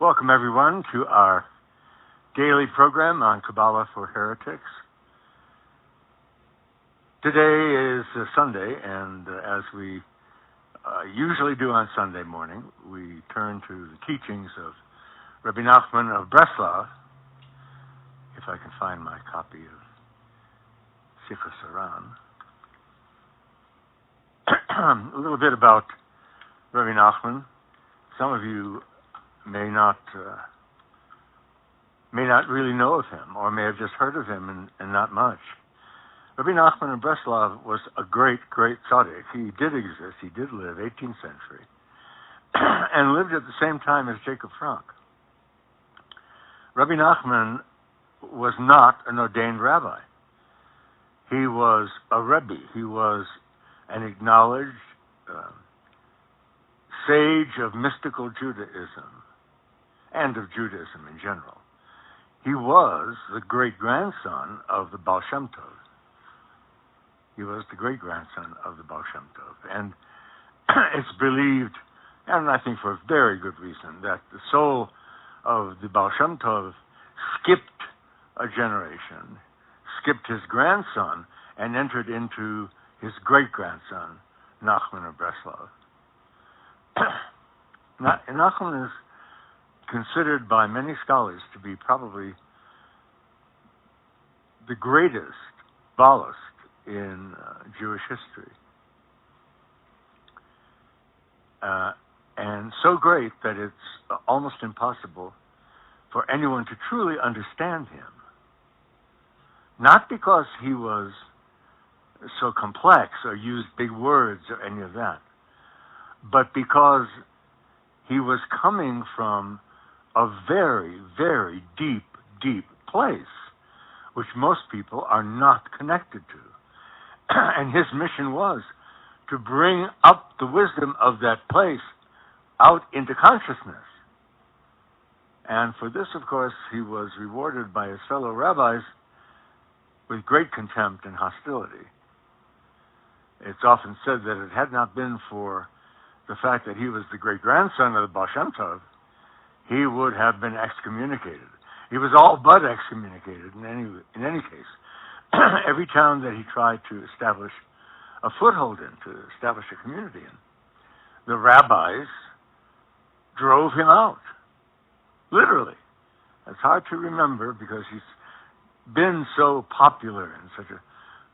Welcome, everyone, to our daily program on Kabbalah for Heretics. Today is Sunday, and as we usually do on Sunday morning, we turn to the teachings of Rabbi Nachman of Breslov, if I can find my copy of Sifra Saran. A little bit about Rabbi Nachman. Some of you may not really know of him, or may have just heard of him and not much. Rabbi Nachman of Breslov was a great tzaddik. He did exist. He did live 18th century, and lived at the same time as Jacob Frank. Rabbi Nachman was not an ordained rabbi. He was a Rebbe. He was an acknowledged sage of mystical Judaism and of Judaism in general. He was the great-grandson of the Baal Shem Tov. He was the great-grandson of the Baal Shem Tov. And it's believed, and I think for a very good reason, that the soul of the Baal Shem Tov skipped a generation, skipped his grandson, and entered into his great-grandson, Nachman of Breslov. Nachman is considered by many scholars to be probably the greatest Kabbalist in Jewish history. And so great that it's almost impossible for anyone to truly understand him. Not because he was so complex or used big words or any of that, but because he was coming from a very, very deep place, which most people are not connected to. And his mission was to bring up the wisdom of that place out into consciousness. And for this, of course, he was rewarded by his fellow rabbis with great contempt and hostility. It's often said that it had not been for the fact that he was the great-grandson of the Baal Shem Tov, he would have been excommunicated. He was all but excommunicated in any case. Every town that he tried to establish a foothold in, to establish a community in, the rabbis drove him out. Literally. It's hard to remember because he's been so popular and such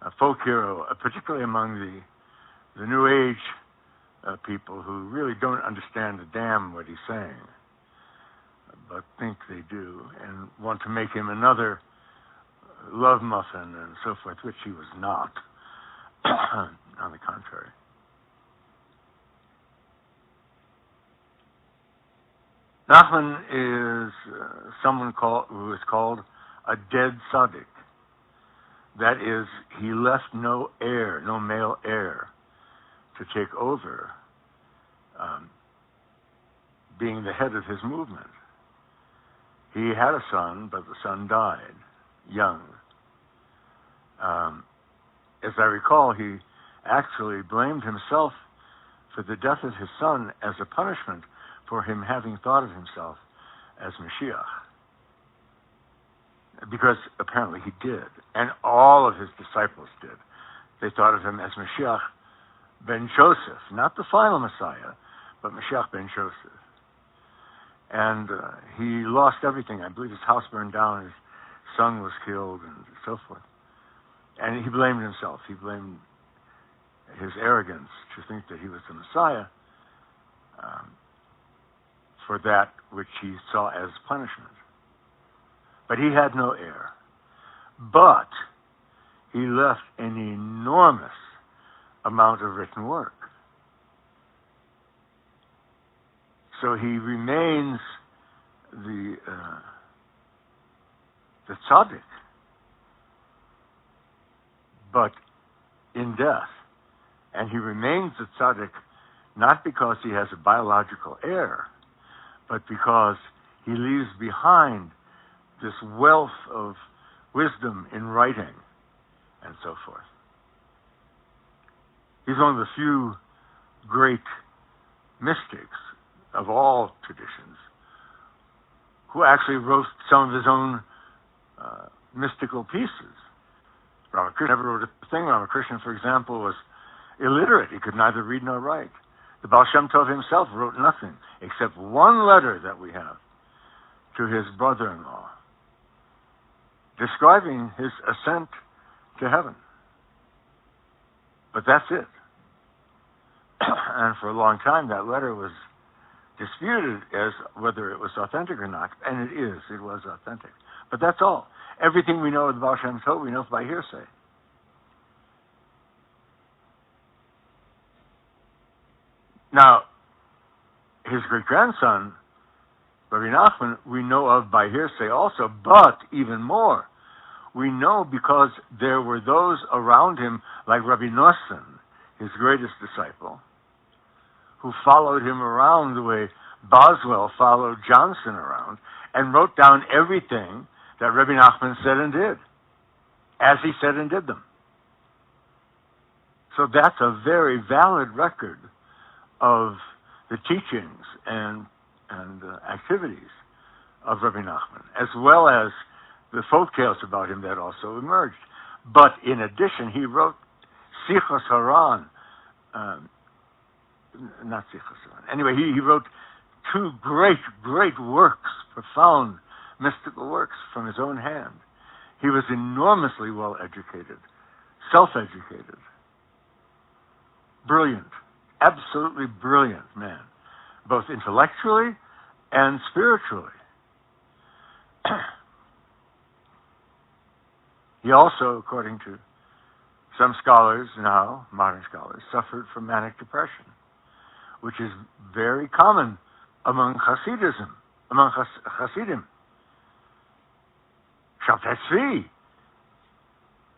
a folk hero, particularly among the New Age people who really don't understand a damn what he's saying, but think they do, and want to make him another love muffin and so forth, which he was not. On the contrary. Nachman is someone who is called a dead tzaddik. That is, he left no heir, no male heir, to take over being the head of his movement. He had a son, but the son died young. As I recall, he actually blamed himself for the death of his son as a punishment for him having thought of himself as Mashiach. Because apparently he did, and all of his disciples did. They thought of him as Mashiach ben Joseph, not the final Messiah, but Mashiach ben Joseph. And he lost everything. I believe his house burned down, his son was killed, and so forth. And he blamed himself. He blamed his arrogance to think that he was the Messiah for that which he saw as punishment. But he had no heir. But he left an enormous amount of written work. So he remains the tzaddik, but in death. And he remains the tzaddik not because he has a biological heir, but because he leaves behind this wealth of wisdom in writing and so forth. He's one of the few great mystics of all traditions who actually wrote some of his own mystical pieces. Ramakrishna never wrote a thing. Ramakrishna, for example, was illiterate. He could neither read nor write. The Baal Shem Tov himself wrote nothing except one letter that we have to his brother-in-law describing his ascent to heaven. But that's it. And for a long time, that letter was disputed as whether it was authentic or not. And it was authentic. But that's all. Everything we know of the Baal Shem Tov, we know by hearsay. Now, his great-grandson, Rabbi Nachman, we know of by hearsay also, but even more, we know because there were those around him, like Rabbi Nosson, his greatest disciple, who followed him around the way Boswell followed Johnson around, and wrote down everything that Rabbi Nachman said and did, as he said and did them. So that's a very valid record of the teachings and activities of Rabbi Nachman, as well as the folk tales about him that also emerged. But in addition, he wrote Sichos Haran, not Sichos Haran. Anyway, he wrote two great works, profound mystical works from his own hand. He was enormously well educated, self-educated, brilliant, absolutely brilliant man, both intellectually and spiritually. He also, according to some scholars now, modern scholars, suffered from manic depression, which is very common among Hasidism, among Hasidim. Sabbatai Zevi,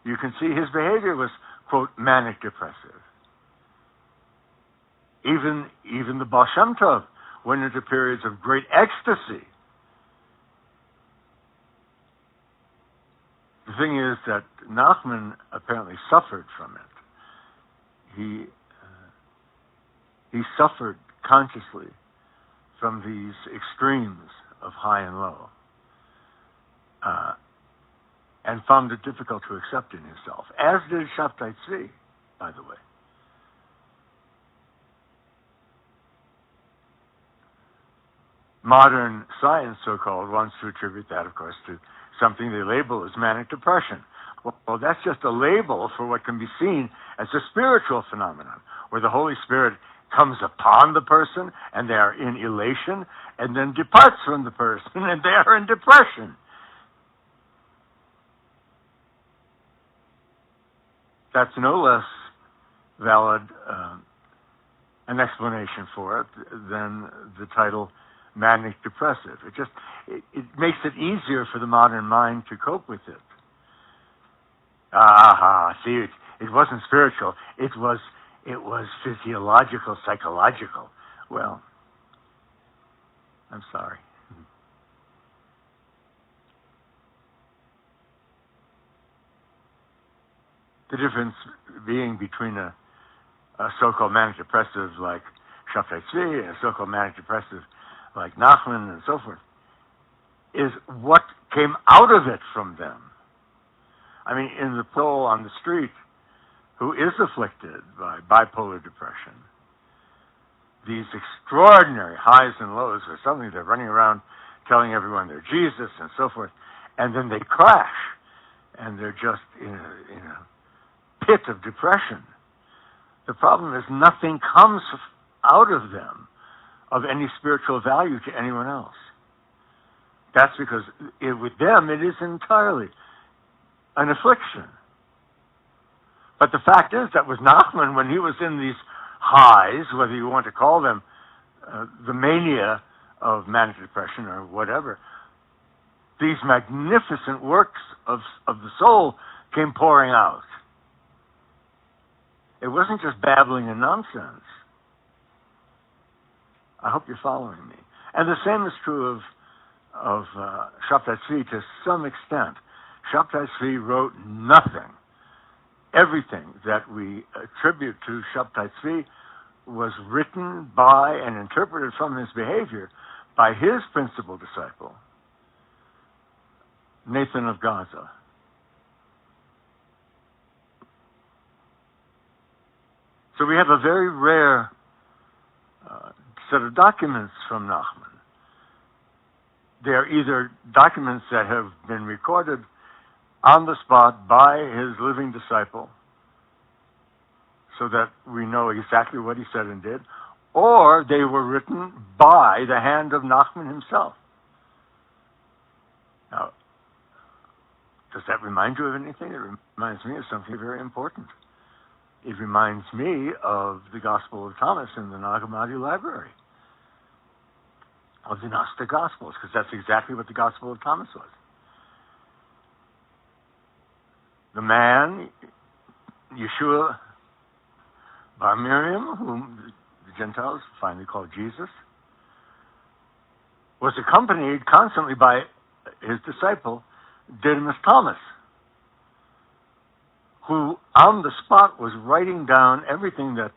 you can see his behavior was, quote, manic depressive. Even the Baal Shem Tov went into periods of great ecstasy. The thing is that Nachman apparently suffered from it. He suffered consciously from these extremes of high and low, and found it difficult to accept in himself, as did Sabbatai Zevi, by the way. Modern science, so-called, wants to attribute that, of course, to something they label as manic depression. Well, that's just a label for what can be seen as a spiritual phenomenon, where the Holy Spirit comes upon the person, and they are in elation, and then departs from the person, and they are in depression. That's no less valid an explanation for it than the title manic depressive. It makes it easier for the modern mind to cope with it. See, it wasn't spiritual. It was physiological, psychological. Well, I'm sorry. The difference being between a so-called manic depressive like Sabbatai Zevi and a so-called manic depressive like Nachman and so forth, is what came out of it from them. I mean, in the soul on the street who is afflicted by bipolar depression, these extraordinary highs and lows are suddenly they're running around telling everyone they're Jesus and so forth, and then they crash, and they're just in a pit of depression. The problem is nothing comes out of them of any spiritual value to anyone else. That's because with them it is entirely an affliction. But the fact is that with Nachman, when he was in these highs, whether you want to call them the mania of manic depression or whatever, these magnificent works of the soul came pouring out. It wasn't just babbling and nonsense. I hope you're following me. And the same is true of Sabbatai Zevi to some extent. Sabbatai Zevi wrote nothing. Everything that we attribute to Sabbatai Zevi was written by and interpreted from his behavior by his principal disciple, Nathan of Gaza. So we have a very rare set of documents from Nachman. They are either documents that have been recorded on the spot by his living disciple, so that we know exactly what he said and did, or they were written by the hand of Nachman himself. Now, does that remind you of anything? It reminds me of something very important. It reminds me of the Gospel of Thomas in the Nag Hammadi library, of the Gnostic Gospels, because that's exactly what the Gospel of Thomas was. The man, Yeshua Bar Miriam, whom the Gentiles finally called Jesus, was accompanied constantly by his disciple, Didymus Thomas, who on the spot was writing down everything that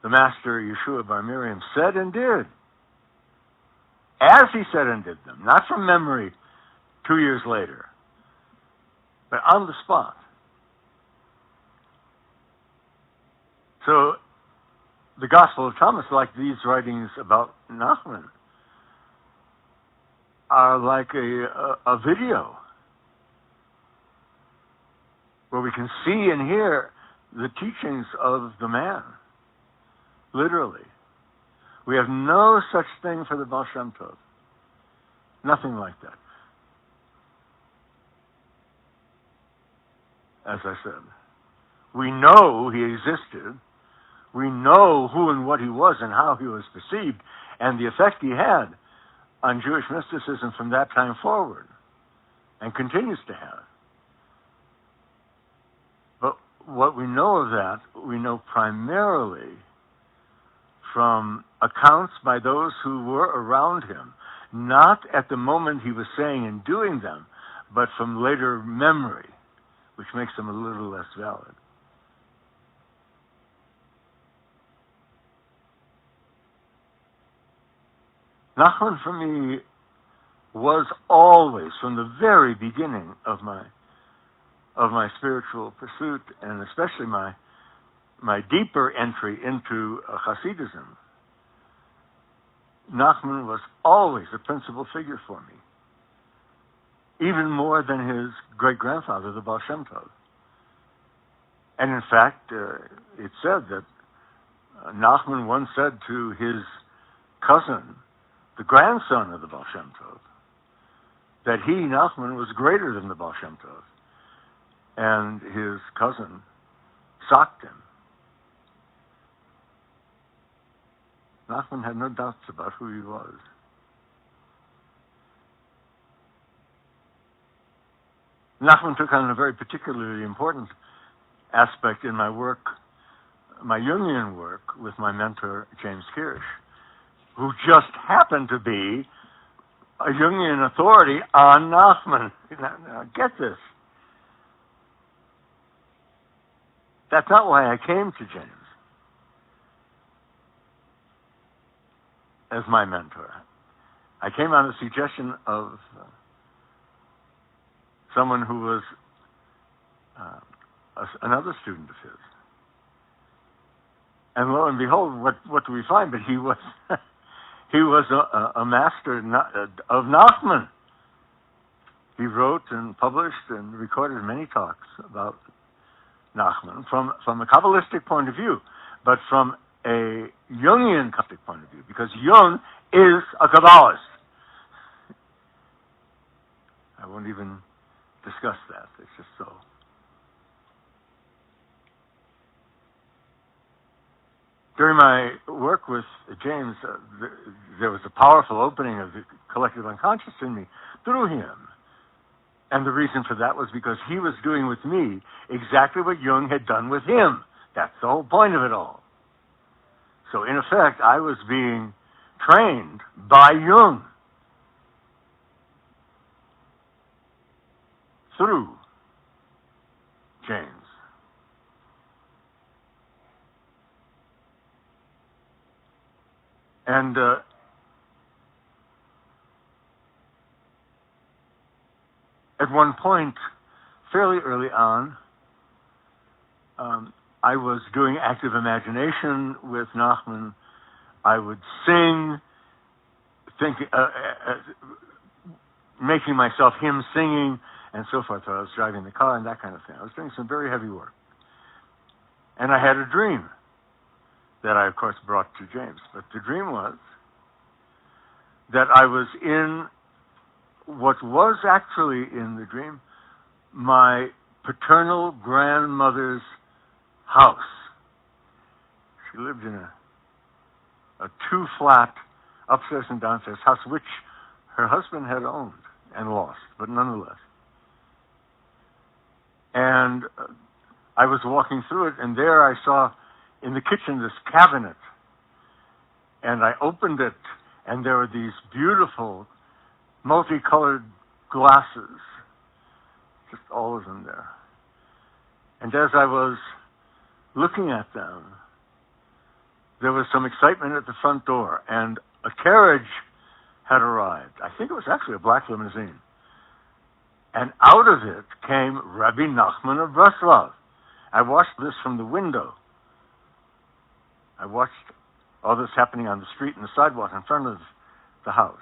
the master Yeshua Bar Miriam said and did, as he said and did them, not from memory 2 years later, but on the spot. So the Gospel of Thomas, like these writings about Nachman, are like a video where we can see and hear the teachings of the man, literally. We have no such thing for the Baal Shem Tov. Nothing like that. As I said, we know he existed. We know who and what he was and how he was perceived and the effect he had on Jewish mysticism from that time forward and continues to have. But what we know of that, we know primarily from accounts by those who were around him, not at the moment he was saying and doing them, but from later memory, which makes them a little less valid. Nachman for me was always, from the very beginning of my spiritual pursuit, and especially my deeper entry into Hasidism, Nachman was always a principal figure for me, even more than his great-grandfather, the Baal Shem Tov. And in fact, it's said that Nachman once said to his cousin, the grandson of the Baal Shem Tov, that he, Nachman, was greater than the Baal Shem Tov. And his cousin socked him. Nachman had no doubts about who he was. Nachman took on a very particularly important aspect in my work, my Jungian work, with my mentor, James Kirsch, who just happened to be a Jungian authority on Nachman. Now, get this. That's not why I came to James as my mentor. I came on the suggestion of someone who was another student of his. And lo and behold, what do we find? But he was he was a master of Nachman. He wrote and published and recorded many talks about Nachman from a Kabbalistic point of view, but from a Jungian Kabbalistic point of view, because Jung is a Kabbalist. I won't even discuss that. It's just so. During my work with James, there was a powerful opening of the collective unconscious in me through him. And the reason for that was because he was doing with me exactly what Jung had done with him. That's the whole point of it all. So in effect, I was being trained by Jung through James. And at one point, fairly early on, I was doing active imagination with Nachman. I would sing, making myself him singing, and so forth. I was driving the car and that kind of thing. I was doing some very heavy work. And I had a dream that I, of course, brought to James. But the dream was that I was in what was actually in the dream my paternal grandmother's house. She lived in a two-flat upstairs and downstairs house, which her husband had owned and lost, but nonetheless. And I was walking through it, and there I saw in the kitchen this cabinet. And I opened it, and there were these beautiful, multicolored glasses, just all of them there. And as I was looking at them, there was some excitement at the front door, and a carriage had arrived. I think it was actually a black limousine. And out of it came Rabbi Nachman of Breslov. I watched this from the window. I watched all this happening on the street and the sidewalk in front of the house.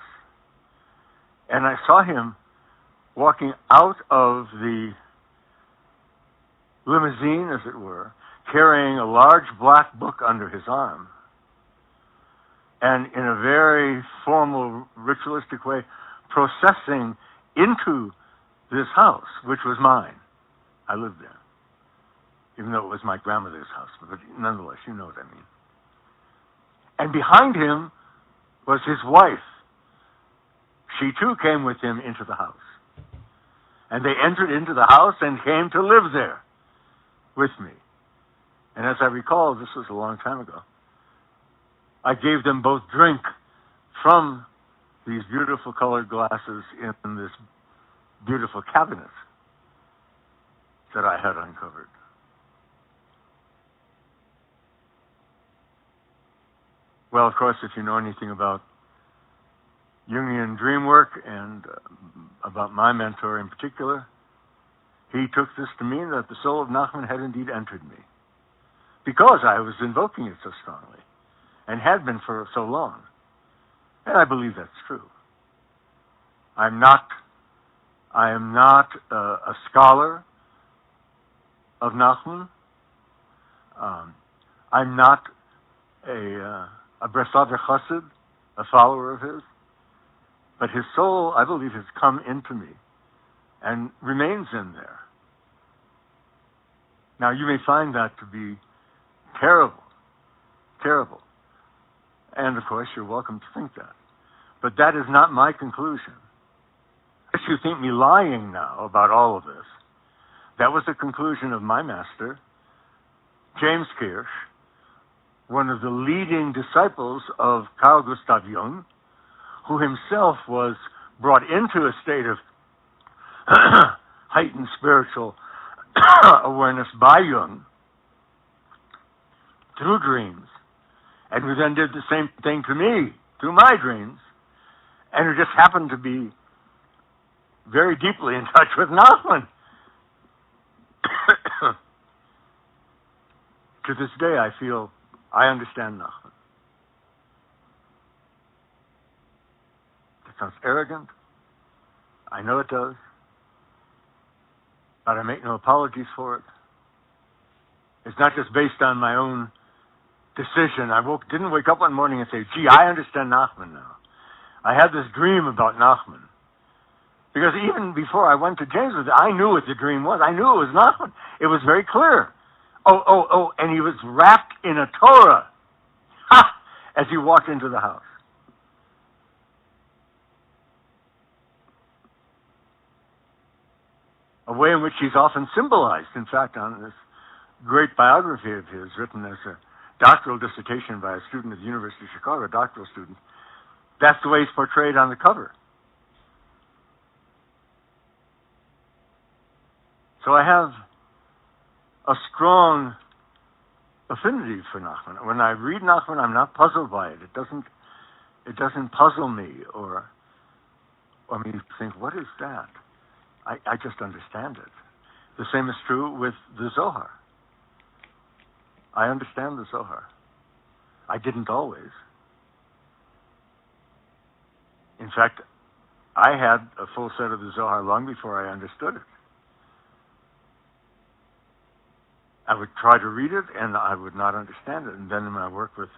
And I saw him walking out of the limousine, as it were, carrying a large black book under his arm. And in a very formal, ritualistic way, processing into this house, which was mine. I lived there, even though it was my grandmother's house. But nonetheless, you know what I mean. And behind him was his wife. She too came with him into the house. And they entered into the house and came to live there with me. And as I recall, this was a long time ago, I gave them both drink from these beautiful colored glasses in this beautiful cabinet that I had uncovered. Well, of course, if you know anything about Jungian dream work and about my mentor in particular, he took this to mean that the soul of Nachman had indeed entered me, because I was invoking it so strongly and had been for so long. And I believe that's true. I am not a scholar of Nachman. I'm not a Breslaver Chassid, a follower of his. But his soul, I believe, has come into me and remains in there. Now, you may find that to be terrible, terrible. And, of course, you're welcome to think that. But that is not my conclusion. If you think me lying now about all of this, that was the conclusion of my master, James Kirsch, one of the leading disciples of Carl Gustav Jung, who himself was brought into a state of heightened spiritual awareness by Jung through dreams, and who then did the same thing to me through my dreams, and who just happened to be very deeply in touch with Nachman. To this day, I feel I understand Nachman. It sounds arrogant. I know it does. But I make no apologies for it. It's not just based on my own decision. I didn't wake up one morning and say, gee, I understand Nachman now. I had this dream about Nachman. Because even before I went to James with it, I knew what the dream was. I knew it was Nachman. It was very clear. Oh, and he was wrapped in a Torah as he walked into the house. A way in which he's often symbolized, in fact, on this great biography of his, written as a doctoral dissertation by a student at the University of Chicago, a doctoral student. That's the way he's portrayed on the cover. So I have a strong affinity for Nachman. When I read Nachman, I'm not puzzled by it. It doesn't puzzle me or me think, what is that? I just understand it. The same is true with the Zohar. I understand the Zohar. I didn't always. In fact, I had a full set of the Zohar long before I understood it. I would try to read it, and I would not understand it. And then in my work with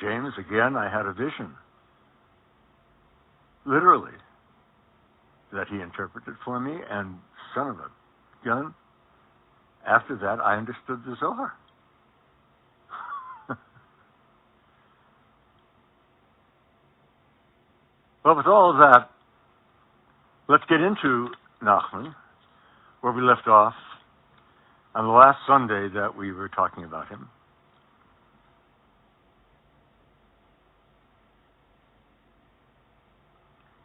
James, again, I had a vision, literally, that he interpreted for me, and son of a gun, after that, I understood the Zohar. Well, with all of that, let's get into Nachman, where we left off on the last Sunday that we were talking about him.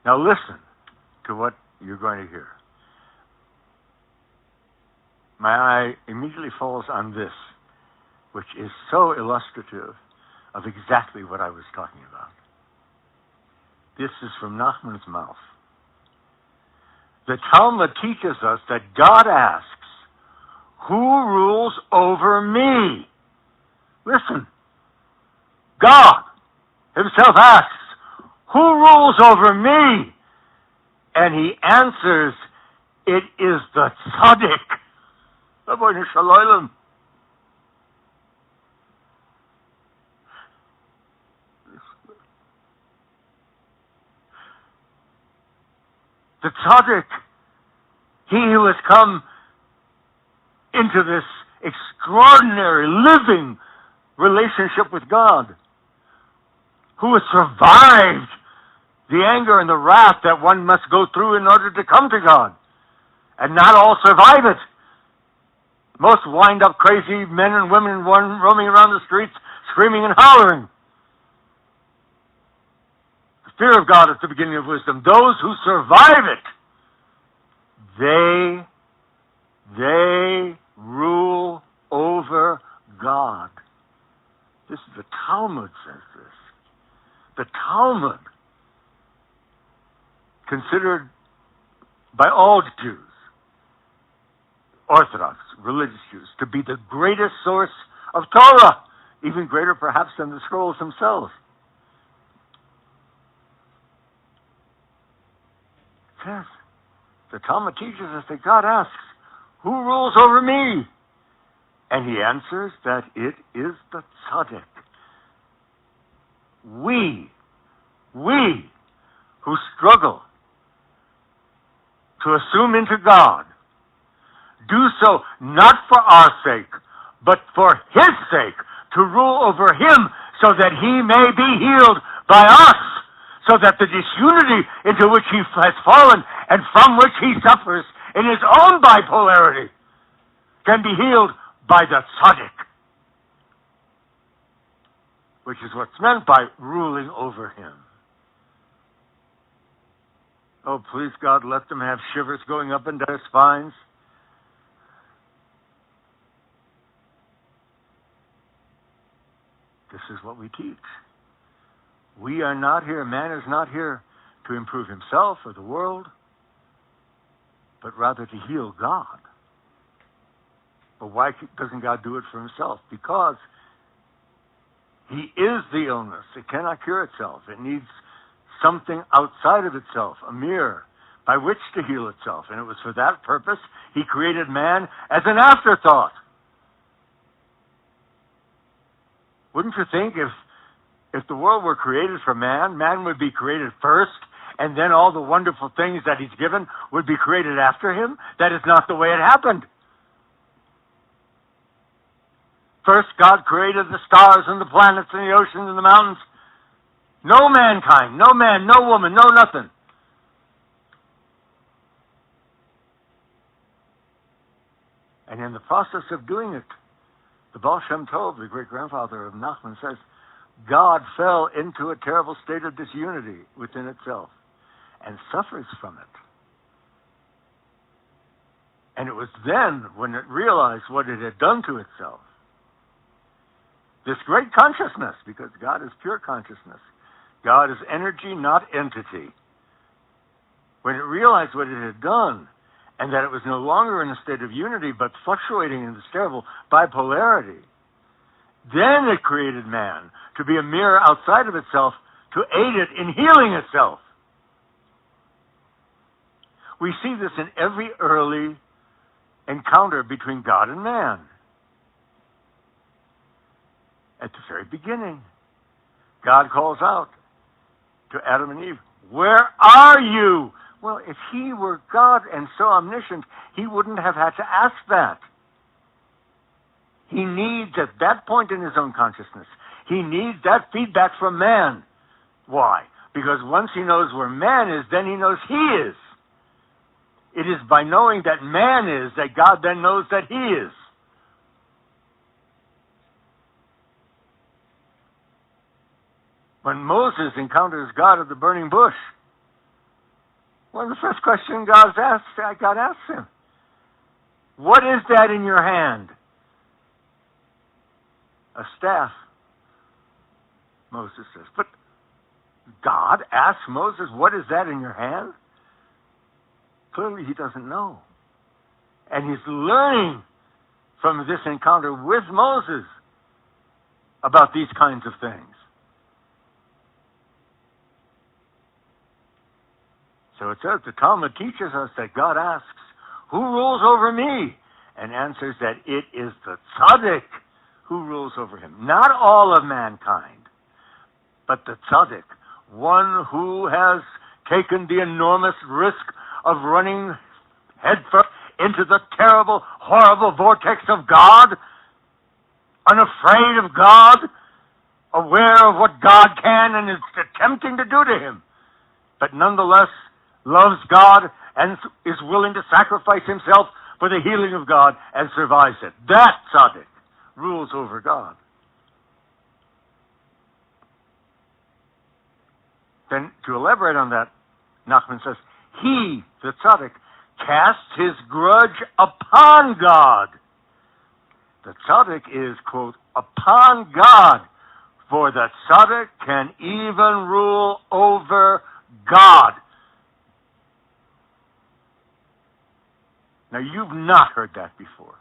Now listen to what you're going to hear. My eye immediately falls on this, which is so illustrative of exactly what I was talking about. This is from Nachman's mouth. The Talmud teaches us that God asks, who rules over me? Listen. God himself asks, who rules over me? And he answers, it is the tzaddik. Rabbi Shalom. The tzaddik, he who has come into this extraordinary living relationship with God, who has survived the anger and the wrath that one must go through in order to come to God. And not all survive it. Most wind up crazy men and women roaming around the streets, screaming and hollering. The fear of God is the beginning of wisdom. Those who survive it, they rule over God. This is the Talmud says this. The Talmud, considered by all Jews, Orthodox, religious Jews, to be the greatest source of Torah, even greater perhaps than the scrolls themselves. It says, the Talmud teaches us that God asks, who rules over me? And he answers that it is the tzaddik. We who struggle to assume into God, do so not for our sake, but for his sake, to rule over him so that he may be healed by us, so that the disunity into which he has fallen and from which he suffers in his own bipolarity can be healed by the tzaddik, which is what's meant by ruling over him. Oh, please, God, let them have shivers going up and down their spines. This is what we teach. We are not here, man is not here to improve himself or the world, but rather to heal God. But why doesn't God do it for himself? Because he is the illness. It cannot cure itself. It needs something outside of itself, a mirror, by which to heal itself. And it was for that purpose he created man as an afterthought. Wouldn't you think if the world were created for man, man would be created first, and then all the wonderful things that he's given would be created after him? That is not the way it happened. First, God created the stars and the planets and the oceans and the mountains. No mankind, no man, no woman, no nothing. And in the process of doing it, the Baal Shem Tov, the great-grandfather of Nachman, says, God fell into a terrible state of disunity within itself and suffers from it. And it was then, when it realized what it had done to itself, this great consciousness, because God is pure consciousness, God is energy, not entity. When it realized what it had done and that it was no longer in a state of unity, but fluctuating in this terrible bipolarity, then it created man to be a mirror outside of itself to aid it in healing itself. We see this in every early encounter between God and man. At the very beginning, God calls out to Adam and Eve, "Where are you?" Well, if he were God and so omniscient, he wouldn't have had to ask that. He needs, at that point in his own consciousness, he needs that feedback from man. Why? Because once he knows where man is, then he knows he is. It is by knowing that man is that God then knows that he is. When Moses encounters God at the burning bush, one of the first questions God asks him, "What is that in your hand?" "A staff," Moses says. But God asks Moses, "What is that in your hand?" Clearly he doesn't know. And he's learning from this encounter with Moses about these kinds of things. So it says, the Talmud teaches us that God asks, "Who rules over me?" and answers that it is the tzaddik who rules over him. Not all of mankind, but the tzaddik, one who has taken the enormous risk of running headfirst into the terrible, horrible vortex of God, unafraid of God, aware of what God can and is attempting to do to him, but nonetheless loves God and is willing to sacrifice himself for the healing of God and survives it. That tzaddik rules over God. Then, to elaborate on that, Nachman says, he, the tzaddik, casts his grudge upon God. The tzaddik is, quote, upon God, for the tzaddik can even rule over God. Now, you've not heard that before.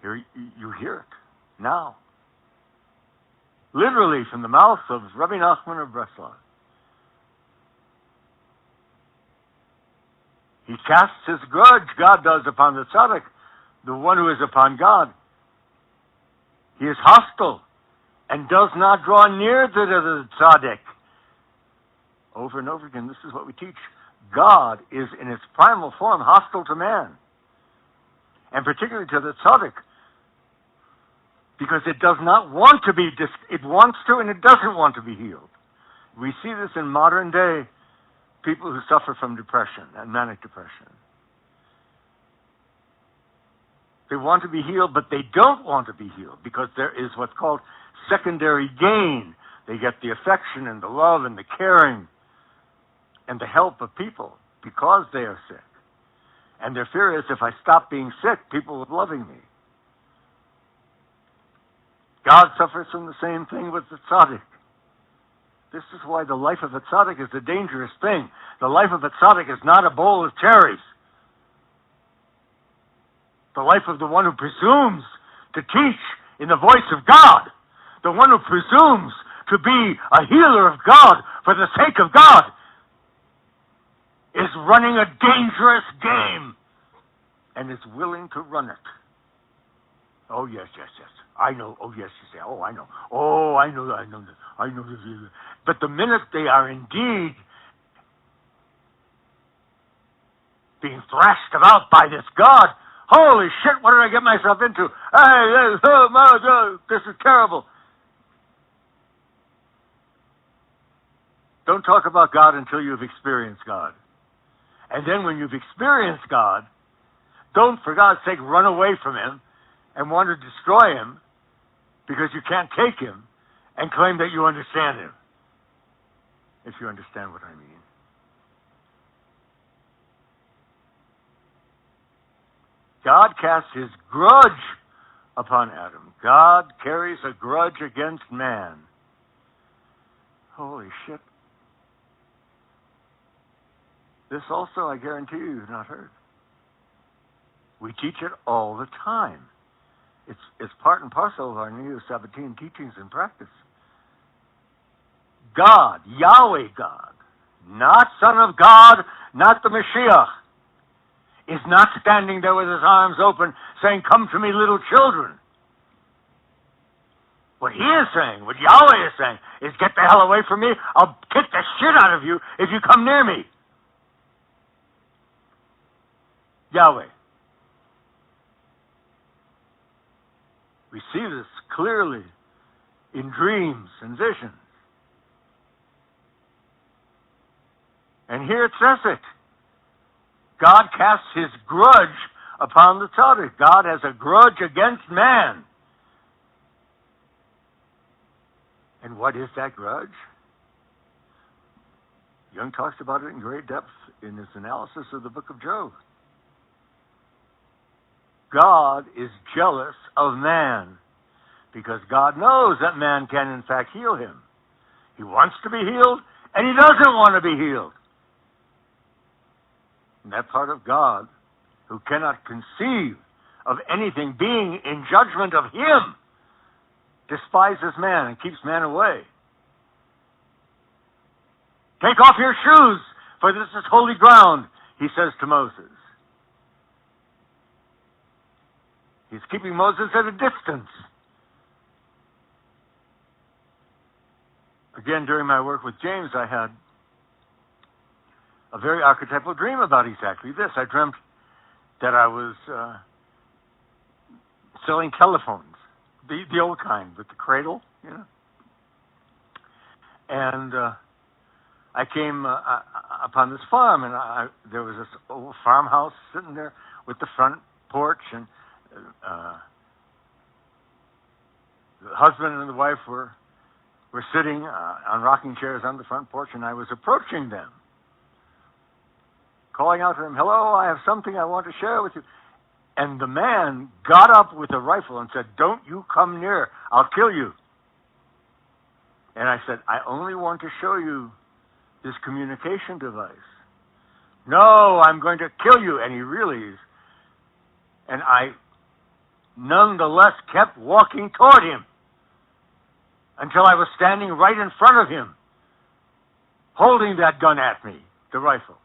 Here you hear it now. Literally from the mouth of Rabbi Nachman of Breslov. He casts his grudge, God does, upon the tzaddik, the one who is upon God. He is hostile and does not draw near to the tzaddik. Over and over again, this is what we teach. God is in its primal form hostile to man, and particularly to the tzaddik, because it does not want to be, it wants to and it doesn't want to be healed. We see this in modern day people who suffer from depression and manic depression. They want to be healed, but they don't want to be healed because there is what's called secondary gain. They get the affection and the love and the caring and the help of people because they are sick. And their fear is, if I stop being sick, people will be loving me. God suffers from the same thing with the tzaddik. This is why the life of a tzaddik is a dangerous thing. The life of a tzaddik is not a bowl of cherries. The life of the one who presumes to teach in the voice of God, the one who presumes to be a healer of God for the sake of God, is running a dangerous game and is willing to run it. Oh, yes, yes, yes. I know. Oh, yes, you say. Oh, I know. Oh, I know. But the minute they are indeed being thrashed about by this God, holy shit, what did I get myself into? This is terrible. Don't talk about God until you've experienced God. And then when you've experienced God, don't, for God's sake, run away from him and want to destroy him because you can't take him and claim that you understand him. If you understand what I mean. God casts his grudge upon Adam. God carries a grudge against man. Holy shit. This also, I guarantee you, you've not heard. We teach it all the time. It's part and parcel of our neo-sabbatian teachings and practice. God, Yahweh God, not Son of God, not the Mashiach, is not standing there with his arms open saying, "Come to me, little children." What he is saying, what Yahweh is saying, is, "Get the hell away from me. I'll kick the shit out of you if you come near me." Yahweh. We see this clearly in dreams and visions. And here it says it. God casts his grudge upon the tzaddik. God has a grudge against man. And what is that grudge? Jung talks about it in great depth in his analysis of the book of Job. God is jealous of man because God knows that man can in fact heal him. He wants to be healed and he doesn't want to be healed. And that part of God who cannot conceive of anything being in judgment of him despises man and keeps man away. "Take off your shoes, for this is holy ground," he says to Moses. He's keeping Moses at a distance. Again, during my work with James, I had a very archetypal dream about exactly this. I dreamt that I was selling telephones, the old kind with the cradle, you know. And I came upon this farm, and there was this old farmhouse sitting there with the front porch, and the husband and the wife were sitting on rocking chairs on the front porch, and I was approaching them, calling out to them, "Hello, I have something I want to share with you." And the man got up with a rifle and said, "Don't you come near, I'll kill you." And I said, "I only want to show you this communication device." "No, I'm going to kill you." And he really is. And I nonetheless kept walking toward him until I was standing right in front of him, holding that gun at me, the rifle.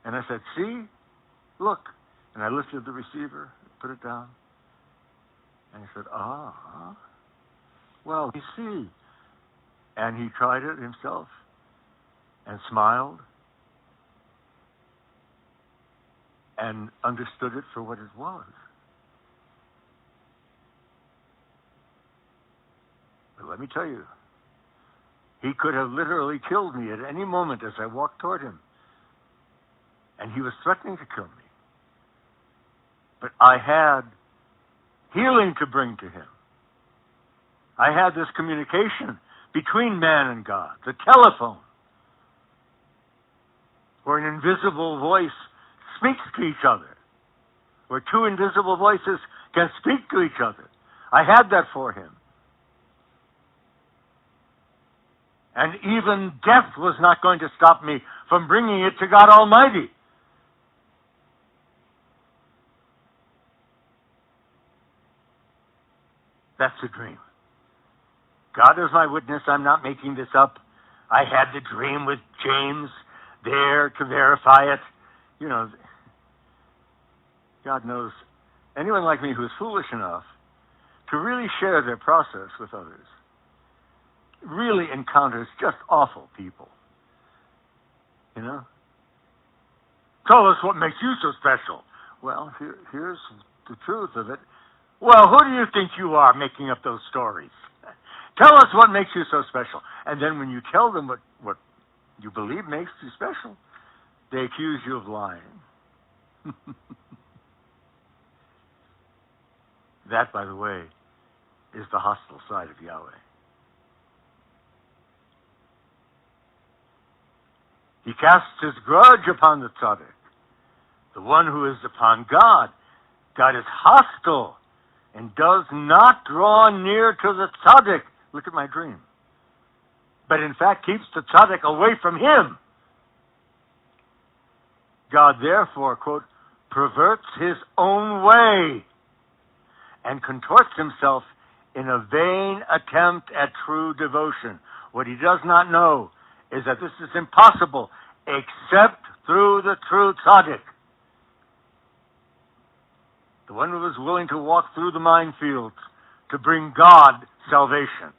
And I said, "See? Look." And I lifted the receiver, put it down. And he said, "Well, you see." And he tried it himself and smiled and understood it for what it was. But let me tell you, he could have literally killed me at any moment as I walked toward him. And he was threatening to kill me. But I had healing to bring to him. I had this communication between man and God, the telephone, where an invisible voice speaks to each other, where two invisible voices can speak to each other. I had that for him. And even death was not going to stop me from bringing it to God Almighty. That's a dream. God is my witness. I'm not making this up. I had the dream with James there to verify it. You know, God knows anyone like me who is foolish enough to really share their process with others really encounters just awful people. You know? Tell us what makes you so special. Well, here's the truth of it. Well, who do you think you are making up those stories? Tell us what makes you so special. And then when you tell them what you believe makes you special, they accuse you of lying. That, by the way, is the hostile side of Yahweh. He casts his grudge upon the tzaddik, the one who is upon God. God is hostile and does not draw near to the tzaddik. Look at my dream. but in fact keeps the tzaddik away from him. God therefore, quote, perverts his own way and contorts himself in a vain attempt at true devotion. What he does not know is that this is impossible except through the true tzaddik, the one who is willing to walk through the minefields to bring God salvation.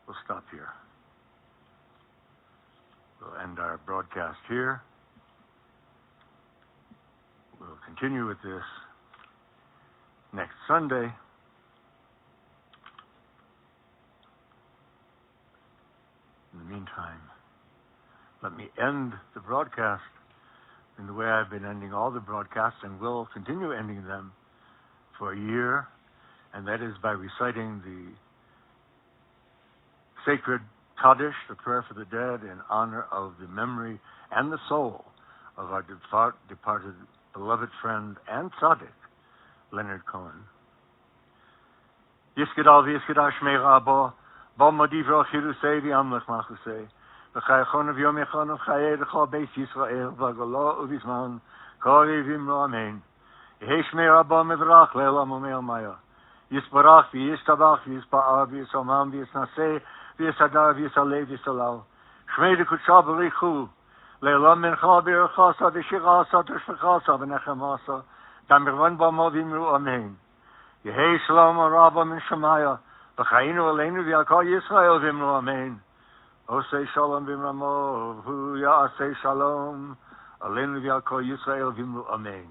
We'll stop here. We'll end our broadcast here. We'll continue with this next Sunday. In the meantime, let me end the broadcast in the way I've been ending all the broadcasts and will continue ending them for a year, and that is by reciting the sacred Kaddish, the prayer for the dead, in honor of the memory and the soul of our departed beloved friend and tzaddik, Leonard Cohen. Yiskadal v'yiskadal shmei rabo, bo modivro chirusei v'amlech machusei, v'chayachon v'yom yachon v'chayei d'chol beis Yisrael, v'agolo u'vizman, kol yivimro amen. Yehi shmei rabo mevrach le'olam u'me'el maya. Yisbarach v'yistabach v'yispa'ar v'yisomam v'yisnasei v'yisadar v'yisalei v'yisalal. Shmei d'kutsha b'richu, le'olam mincha b'irchasa v'shirasa t'shvechasa v'nechemasa, Damirvan b'amo v'imru amen. Yehi shalom rabba min shamaya, v'chayinu aleinu v'yakol Yisrael v'imru amen. Osei shalom v'imramo, hu ya'asei shalom, aleinu v'yakol Yisrael v'imru amen.